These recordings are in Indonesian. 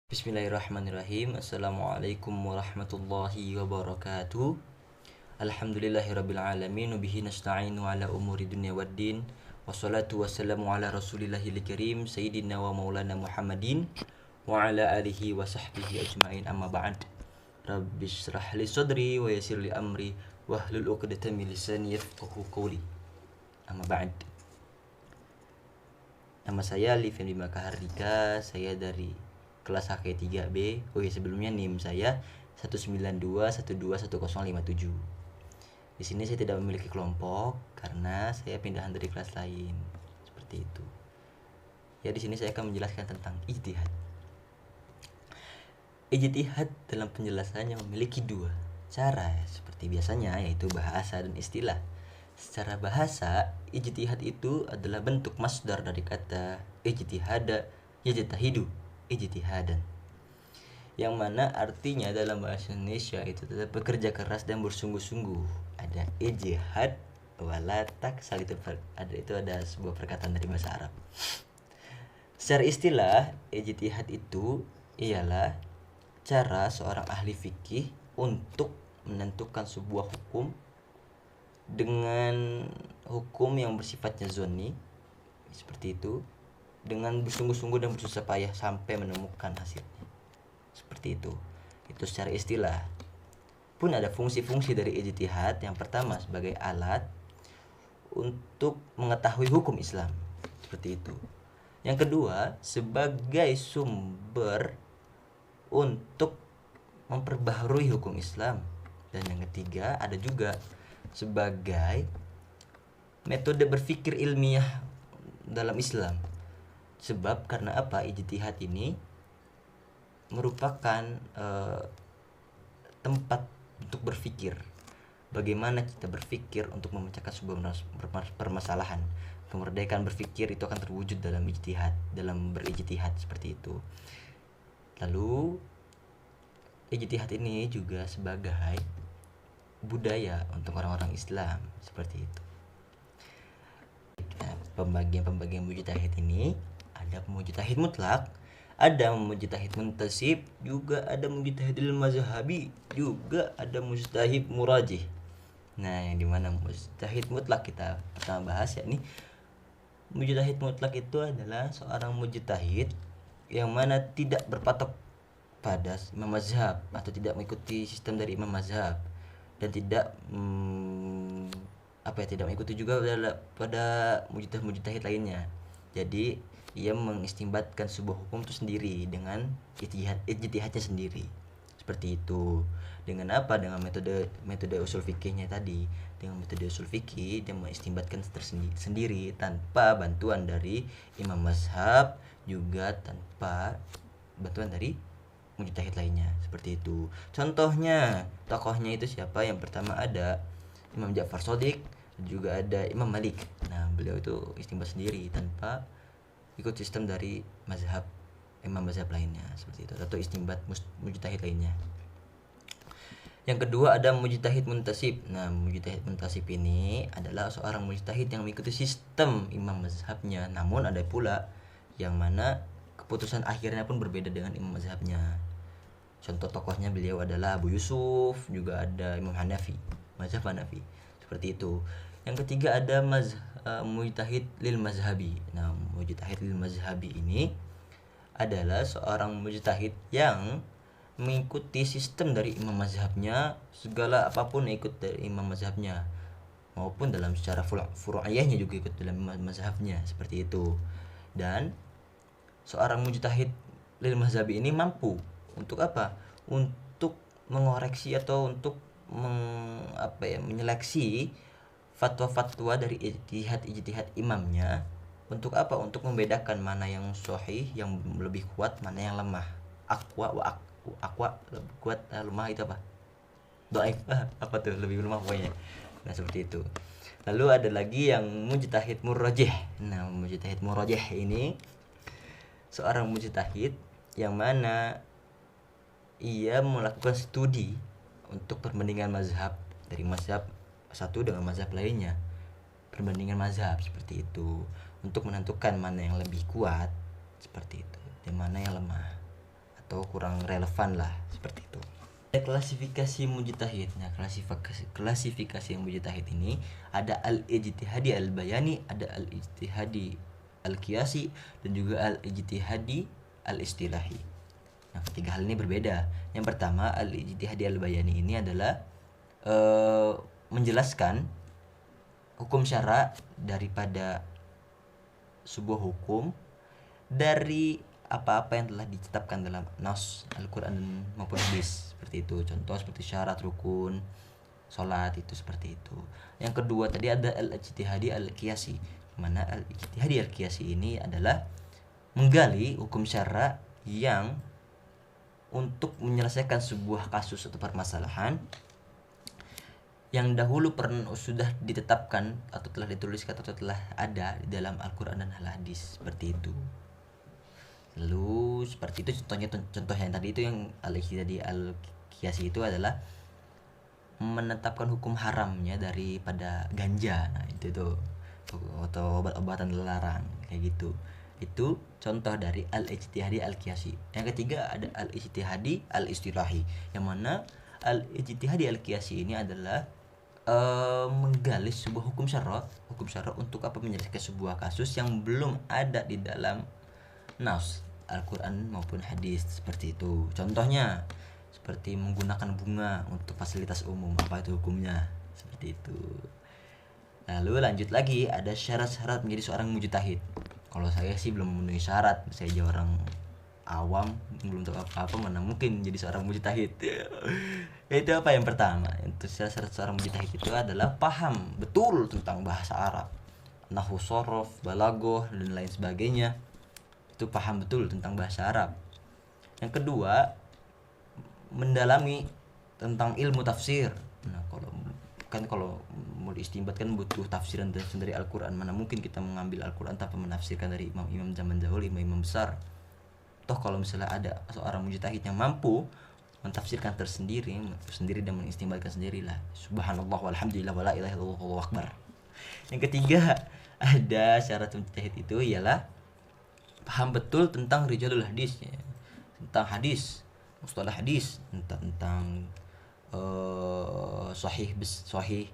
Bismillahirrahmanirrahim. Assalamualaikum warahmatullahi wabarakatuh. Alhamdulillahirabbil alamin, bihi nasta'inu ala umuri dunya waddin. Wassalatu wassalamu ala Rasulillahil karim sayyidina wa maulana Muhammadin wa ala alihi wa sahbihi ajmain, amma ba'd. Rabbis shrah li sadri wa yassir li amri wahlul 'uqdatam min lisani yafqahu qawli. Amma ba'd. Nama saya Livian Bima Kahardika, saya dari kelas HK 3B. Sebelumnya NIM saya 192121057. Di sini saya tidak memiliki kelompok karena saya pindahan dari kelas lain. Seperti itu. Ya, di sini saya akan menjelaskan tentang ijtihad. Ijtihad dalam penjelasannya memiliki dua cara seperti biasanya, yaitu bahasa dan istilah. Secara bahasa, ijtihad itu adalah bentuk masdar dari kata ijtihada yajtahidu, ijtihadan, yang mana artinya dalam bahasa Indonesia itu tetap bekerja keras dan bersungguh-sungguh. Ada ijtihad wala taksal, itu ada sebuah perkataan dari bahasa Arab. Secara istilah, ijtihad itu ialah cara seorang ahli fikih untuk menentukan sebuah hukum dengan hukum yang bersifatnya zonni, seperti itu, dengan bersungguh-sungguh dan bersusah payah sampai menemukan hasilnya. Seperti itu. Itu secara istilah. Pun ada fungsi-fungsi dari ijtihad. Yang pertama sebagai alat untuk mengetahui hukum Islam. Seperti itu. Yang kedua sebagai sumber untuk memperbaharui hukum Islam. Dan yang ketiga ada juga sebagai metode berpikir ilmiah dalam Islam. Sebab karena apa? Ijtihad ini merupakan tempat untuk berpikir. Bagaimana kita berpikir untuk memecahkan sebuah permasalahan. Kemerdekaan berpikir itu akan terwujud dalam ijtihad, dalam berijtihad, seperti itu. Lalu ijtihad ini juga sebagai budaya untuk orang-orang Islam, seperti itu. Nah, pembagian mujtahid ini ada mujtahid mutlak, ada mujtahid muntasib, juga ada mujtahid mazhabi, juga ada mujtahid murajih. Nah, yang dimana mujtahid mutlak kita pertama bahas, yakni mujtahid mutlak itu adalah seorang mujtahid yang mana tidak berpatok pada imam mazhab atau tidak mengikuti sistem dari imam mazhab, dan tidak tidak mengikuti juga pada mujtahid lainnya. Jadi ia mengistinbatkan sebuah hukum itu sendiri dengan ijtihadnya sendiri. Seperti itu. Dengan apa? Dengan metode usul fikihnya tadi. Dengan metode usul fikih dia mengistinbatkan sendiri tanpa bantuan dari imam mazhab, juga tanpa bantuan dari mujtahid lainnya. Seperti itu. Contohnya, tokohnya itu siapa? Yang pertama ada Imam Ja'far Shadiq, juga ada Imam Malik. Nah, beliau itu istinbat sendiri tanpa ikut sistem dari imam mazhab lainnya, seperti itu, atau istinbat mujtahid lainnya. Yang kedua ada mujtahid muntasib. Nah, mujtahid muntasib ini adalah seorang mujtahid yang mengikuti sistem imam mazhabnya, namun ada pula yang mana keputusan akhirnya pun berbeda dengan imam mazhabnya. Contoh tokohnya beliau adalah Abu Yusuf, juga ada Imam Hanafi, mazhab Hanafi, seperti itu. Yang ketiga ada mujtahid lil mazhabi. Nah, mujtahid lil mazhabi ini adalah seorang mujtahid yang mengikuti sistem dari imam mazhabnya, segala apapun ikut dari imam mazhabnya, maupun dalam secara furu'iyahnya juga ikut dalam imam mazhabnya, seperti itu. Dan seorang mujtahid lil mazhabi ini mampu untuk apa? Untuk mengoreksi atau untuk menyeleksi fatwa-fatwa dari ijtihad imamnya. Untuk apa? Untuk membedakan mana yang sahih, yang lebih kuat, mana yang lemah. Aqwa lebih kuat, lemah itu apa? Dhaif. Apa tuh? Lebih lemah pokoknya. Nah, seperti itu. Lalu ada lagi yang mujtahid murajih. Nah, mujtahid murajih ini seorang mujtahid yang mana ia melakukan studi untuk perbandingan mazhab dari mazhab satu dengan mazhab lainnya, perbandingan mazhab, seperti itu, untuk menentukan mana yang lebih kuat, seperti itu, dan mana yang lemah atau kurang relevan lah, seperti itu. Klasifikasi mujtahid. Nah, klasifikasi mujtahid ini ada al-ijtihadi al-bayani, ada al-ijtihadi al-qiyasi, dan juga al-ijtihadi al-istilahi. Nah, ketiga hal ini berbeda. Yang pertama, al-ijtihadi al-bayani ini adalah menjelaskan hukum syara daripada sebuah hukum dari apa-apa yang telah ditetapkan dalam nas Al-Quran maupun hadis, seperti itu. Contoh seperti syarat rukun sholat, itu seperti itu. Yang kedua tadi ada al-ijtihadi al-qiyasi, mana al-ijtihadi al-qiyasi ini adalah menggali hukum syara yang untuk menyelesaikan sebuah kasus atau permasalahan yang dahulu sudah ditetapkan atau telah dituliskan atau telah ada di dalam Al-Quran dan hadis, seperti itu. Lalu seperti itu contoh yang tadi itu, yang al-ijtihadi al-qiyasi itu adalah menetapkan hukum haramnya daripada ganja. Nah, itu tuh, atau obat-obatan terlarang kayak gitu. Itu contoh dari al-ijtihadi al-qiyasi. Yang ketiga ada al-ijtihadi al-istilahi, yang mana al-ijtihadi al-qiyasi ini adalah menggali sebuah hukum syara untuk apa, menyelesaikan sebuah kasus yang belum ada di dalam nas Al-Quran maupun hadis, seperti itu. Contohnya seperti menggunakan bunga untuk fasilitas umum, apa itu hukumnya, seperti itu. Lalu lanjut lagi, ada syarat-syarat menjadi seorang mujtahid. Kalau saya sih belum memenuhi syarat, saya aja orang awam, belum tahu apa-apa, mana mungkin jadi seorang mujtahid. Itu apa yang pertama? Untuk syarat seorang mujtahid itu adalah paham betul tentang bahasa Arab, nahwu, shorof, balaghah, dan lain sebagainya. Itu paham betul tentang bahasa Arab. Yang kedua, mendalami tentang ilmu tafsir. Nah, kalau mau diistinbat kan butuh tafsiran dari Al-Quran. Mana mungkin kita mengambil Al-Quran tanpa menafsirkan dari imam-imam zaman dahulu, imam-imam besar. Toh kalau misalnya ada seorang mujtahid yang mampu mentafsirkan tersendiri dan mengistinbatkan sendirilah. Subhanallah walhamdulillah wala ilaha illallah wallahu akbar. Yang ketiga, ada syarat mujtahid itu ialah paham betul tentang rijalul hadis, ya. Tentang hadis, mustalah hadis, tentang sahih,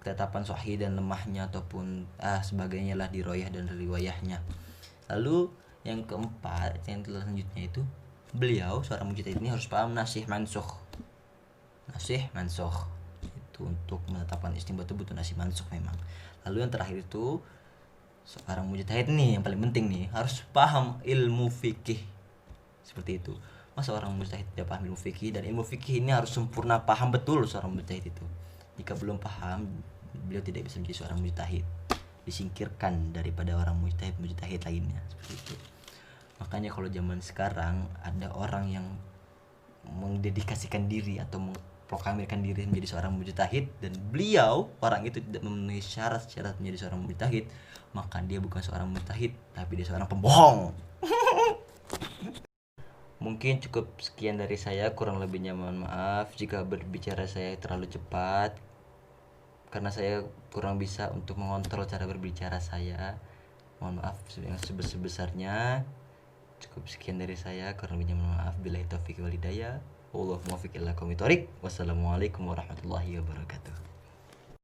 ketetapan sahih dan lemahnya, ataupun sebagainya lah di riwayah dan riwayahnya. Lalu yang keempat, yang selanjutnya itu, beliau seorang mujtahid ini harus paham nasih mansukh. Itu untuk menetapkan istinbat itu butuh nasih mansukh memang. Lalu yang terakhir itu, seorang mujtahid nih yang paling penting nih, harus paham ilmu fikih, seperti itu. Masa orang mujtahid tidak paham ilmu fikih? Dan ilmu fikih ini harus sempurna paham betul seorang mujtahid itu. Jika belum paham, beliau tidak bisa menjadi seorang mujtahid, disingkirkan daripada orang mujtahid lainnya, seperti itu. Makanya kalau zaman sekarang ada orang yang mendedikasikan diri atau mengproklamirkan diri menjadi seorang mujtahid, dan beliau orang itu tidak memenuhi syarat-syarat menjadi seorang mujtahid, maka dia bukan seorang mujtahid, tapi dia seorang pembohong. Mungkin cukup sekian dari saya, kurang lebihnya mohon maaf jika berbicara saya terlalu cepat, karena saya kurang bisa untuk mengontrol cara berbicara saya. Mohon maaf yang sebesar-besarnya. Cukup sekian dari saya, kurang lebihnya mohon maaf. Billahi taufiq wal hidayah. Wallahu muwaffiq ila aqwamit thoriq. Wassalamualaikum warahmatullahi wabarakatuh.